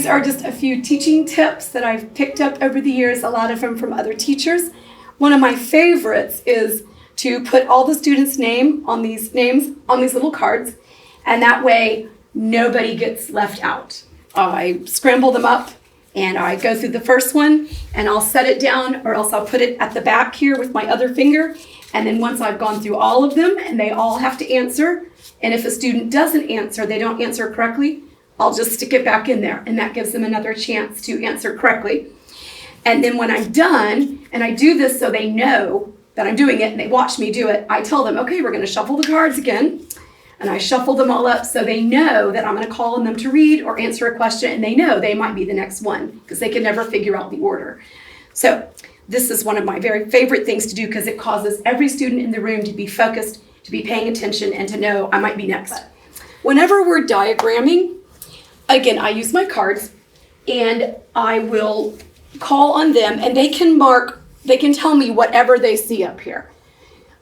are just a few teaching tips that I've picked up over the years, a lot of them from other teachers. One of my favorites is to put all the students' names on these little cards, and that way nobody gets left out. I scramble them up and I go through the first one and I'll set it down, or else I'll put it at the back here with my other finger. And then once I've gone through all of them and they all have to answer, and if a student doesn't answer, they don't answer correctly, I'll just stick it back in there, and that gives them another chance to answer correctly. And then when I'm done, and I do this so they know that I'm doing it and they watch me do it, I tell them, okay, we're going to shuffle the cards again. And I shuffle them all up so they know that I'm going to call on them to read or answer a question, and they know they might be the next one because they can never figure out the order. So this is one of my very favorite things to do because it causes every student in the room to be focused, to be paying attention, and to know I might be next. Whenever we're diagramming, again, I use my cards and I will call on them, and they can tell me whatever they see up here.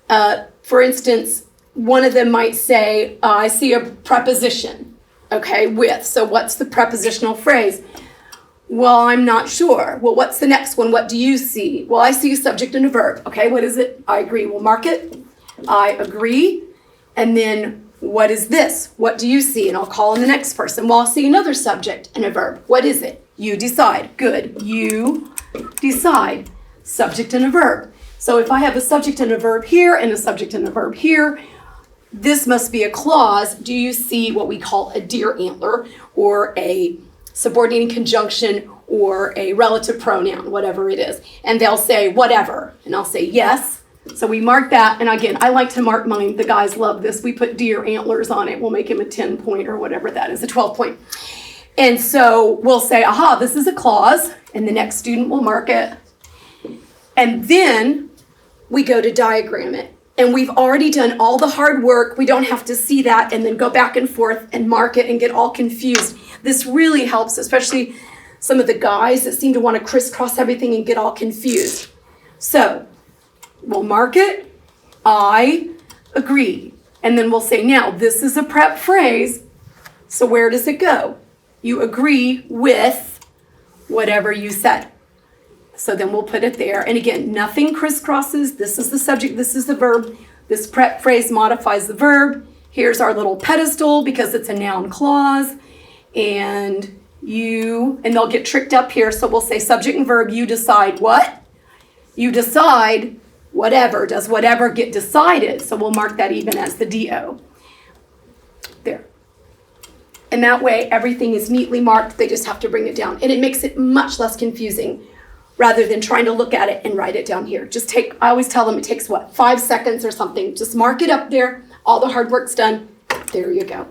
For instance, one of them might say, I see a preposition, okay, with. So what's the prepositional phrase? Well, I'm not sure. Well, what's the next one? What do you see? Well, I see a subject and a verb. Okay, what is it? I agree. We'll mark it. I agree. And then what is this? What do you see? And I'll call on the next person. Well, I'll see another subject and a verb. What is it? You decide. Good. You decide. Subject and a verb. So if I have a subject and a verb here and a subject and a verb here, this must be a clause. Do you see what we call a deer antler, or a subordinating conjunction, or a relative pronoun, whatever it is? And they'll say whatever, and I'll say yes. So we mark that, and again, I like to mark mine. The guys love this. We put deer antlers on it. We'll make him a 10-point or whatever that is, a 12-point. And so we'll say, aha, this is a clause, and the next student will mark it. And then we go to diagram it. And we've already done all the hard work. We don't have to see that and then go back and forth and mark it and get all confused. This really helps, especially some of the guys that seem to want to crisscross everything and get all confused. So we'll mark it. I agree. And then we'll say, now, this is a prep phrase. So where does it go? You agree with whatever you said. So then we'll put it there. And again, nothing crisscrosses. This is the subject, this is the verb. This prep phrase modifies the verb. Here's our little pedestal because it's a noun clause. And they'll get tricked up here. So we'll say subject and verb, you decide what? You decide whatever. Does whatever get decided? So we'll mark that even as the DO. There. And that way everything is neatly marked. They just have to bring it down. And it makes it much less confusing, rather than trying to look at it and write it down here. I always tell them it takes 5 seconds or something. Just mark it up there. All the hard work's done. There you go.